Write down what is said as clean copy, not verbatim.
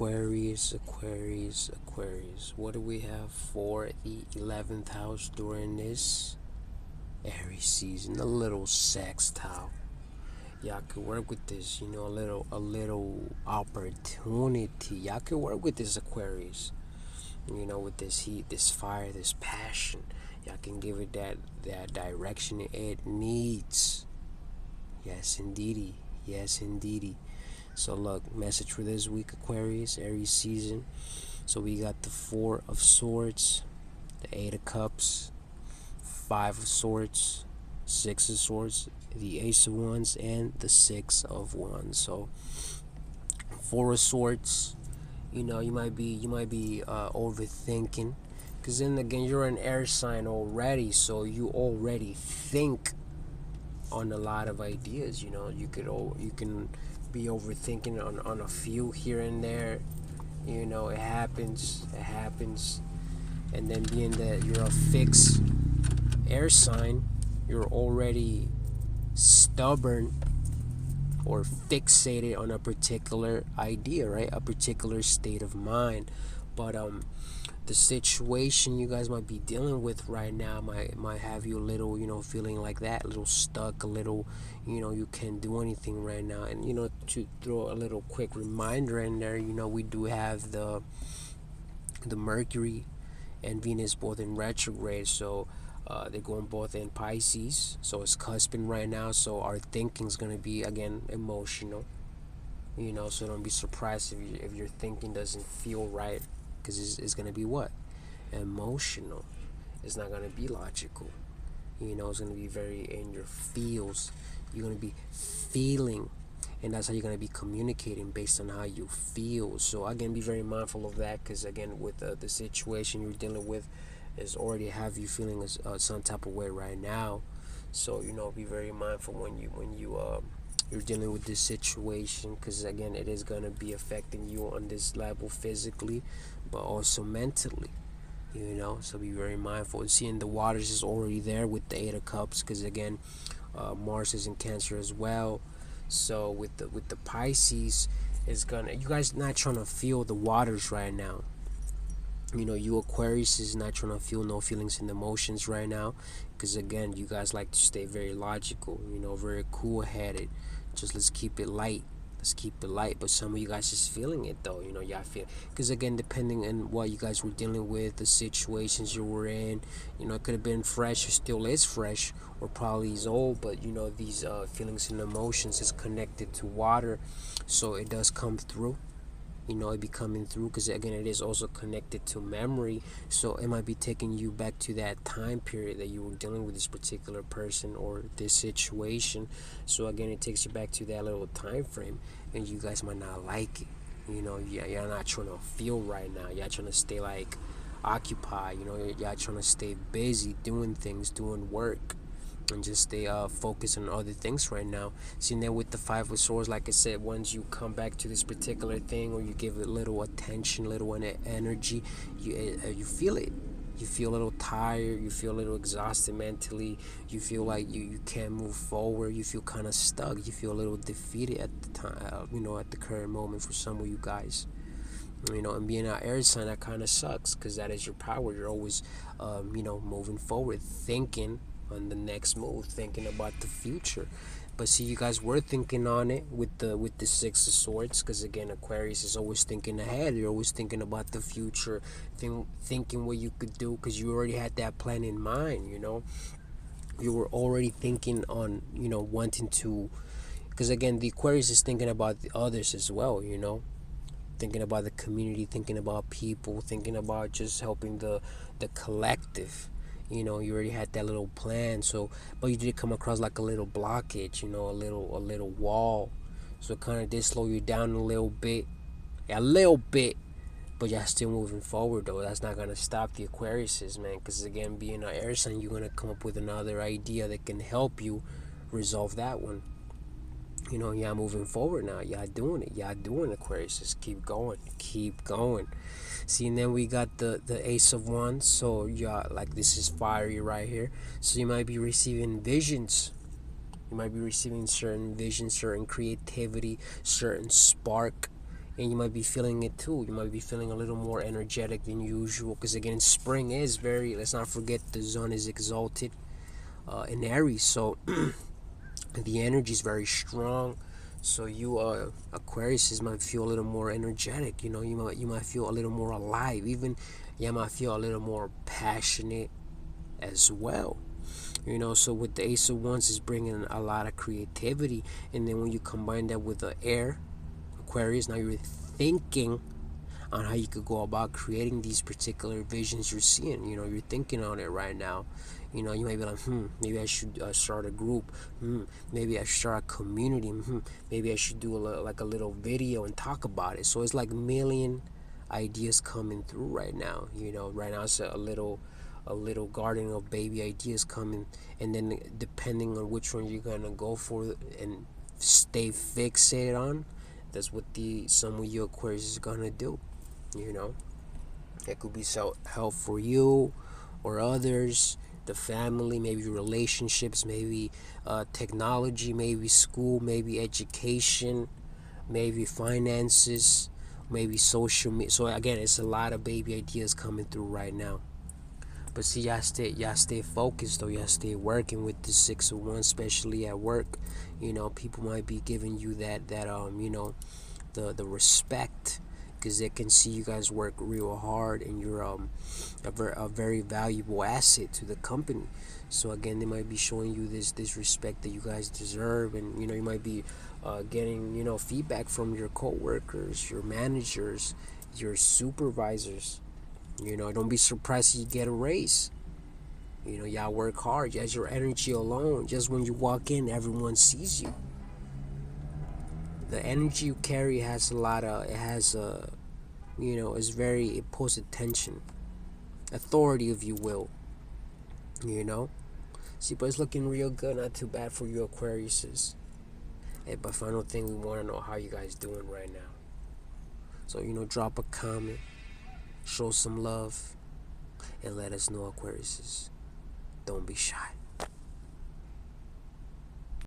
Aquarius. What do we have for the 11th house during this Aries season? A little sextile. Y'all could work with this, a little opportunity. Y'all could work with this Aquarius. With this heat, this fire, this passion. Y'all can give it that direction it needs. Yes, indeedy. Yes, indeedy. So look, message for this week, Aquarius, Aries season. So we got the Four of Swords, the Eight of Cups, Five of Swords, Six of Swords, the Ace of Wands, and the Six of Wands. So Four of Swords, you might be overthinking, because then again you're an air sign already, so you already think on a lot of ideas. You can be overthinking on a few here and there. It happens. And then being that you're a fixed air sign, you're already stubborn or fixated on a particular idea, right? A particular state of mind. But the situation you guys might be dealing with right now might have you a little, feeling like that, a little stuck, a little, you can't do anything right now. And to throw a little quick reminder in there, we do have the Mercury and Venus both in retrograde, so they're going both in Pisces, so it's cusping right now. So our thinking's gonna be again emotional, so don't be surprised if your thinking doesn't feel right, because it's gonna be what? Emotional. It's not gonna be logical. It's gonna be very in your feels. You're gonna be feeling, and that's how you're gonna be communicating, based on how you feel. So again, be very mindful of that, because again, with the situation you're dealing with is already have you feeling some type of way right now. So be very mindful when you're dealing with this situation, because again, it is gonna be affecting you on this level physically, but also mentally. So be very mindful. Seeing the waters is already there with the Eight of Cups, because again, Mars is in Cancer as well. So with the Pisces, is gonna, you guys not trying to feel the waters right now. You Aquarius is not trying to feel no feelings and emotions right now, because again, you guys like to stay very logical, very cool headed. Just let's keep it light. Let's keep it light. But some of you guys is feeling it though. Y'all feel, because again, depending on what you guys were dealing with, the situations you were in, it could have been fresh, or still is fresh, or probably is old. But these feelings and emotions is connected to water, so it does come through. It be coming through, because again, it is also connected to memory, so it might be taking you back to that time period that you were dealing with this particular person or this situation. So again, it takes you back to that little time frame, and you guys might not like it. You're not trying to feel right now. You're trying to stay like occupied. You're trying to stay busy doing things, doing work, and just stay focused on other things right now. Seeing that with the Five of Swords, like I said, once you come back to this particular thing, or you give it little attention, little energy, you feel it. You feel a little tired, you feel a little exhausted mentally, you feel like you can't move forward, you feel kind of stuck, you feel a little defeated at the time, at the current moment for some of you guys. And being an air sign, that kind of sucks, because that is your power. You're always moving forward, thinking on the next move, thinking about the future. But see, you guys were thinking on it with the Six of Swords, because again, Aquarius is always thinking ahead. You're always thinking about the future, thinking what you could do, because you already had that plan in mind. You were already thinking on wanting to, because again, the Aquarius is thinking about the others as well. Thinking about the community, thinking about people, thinking about just helping the collective. You already had that little plan, so, but you did come across like a little blockage, a little wall. So it kind of did slow you down a little bit, but you're still moving forward though. That's not gonna stop the Aquariuses, man, because again, being an air sign, you're gonna come up with another idea that can help you resolve that one. Y'all moving forward now. Y'all doing it. Y'all doing Aquarius. Just keep going. Keep going. See, and then we got the Ace of Wands. So y'all, like, this is fiery right here. So you might be receiving visions. You might be receiving certain visions, certain creativity, certain spark and you might be feeling it too. You might be feeling a little more energetic than usual, because again, spring is very, let's not forget, the sun is exalted in Aries, so the energy is very strong. So you Aquarius might feel a little more energetic. You might feel a little more alive. Even you might feel a little more passionate as well. So with the Ace of Wands is bringing a lot of creativity, and then when you combine that with the air Aquarius, now you're thinking on how you could go about creating these particular visions you're seeing. You're thinking on it right now. You might be like, maybe I should start a group. Maybe I should start a community. Maybe I should do like a little video and talk about it. So it's like million ideas coming through right now. Right now it's a little garden of baby ideas coming, and then depending on which one you're gonna go for and stay fixated on, that's what some of your Aquarius is gonna do. you know it could be self-help for you or others, the family, maybe relationships, maybe technology, maybe school, maybe education, maybe finances, maybe social media. So again, it's a lot of baby ideas coming through right now. But see, y'all stay focused though. Y'all stay working with the 6 of 1, especially at work. People might be giving you the respect, because they can see you guys work real hard, and you're a very valuable asset to the company. So again, they might be showing you this respect that you guys deserve, and you might be getting feedback from your coworkers, your managers, your supervisors. Don't be surprised if you get a raise. Y'all work hard. Just your energy alone, just when you walk in, everyone sees you. The energy you carry has a lot of, it has a, it's very, it pulls attention, authority, if you will. You know. See, but it's looking real good. Not too bad for you Aquariuses. Hey, but final thing, we want to know how you guys doing right now. So drop a comment, show some love, and let us know, Aquariuses. Don't be shy.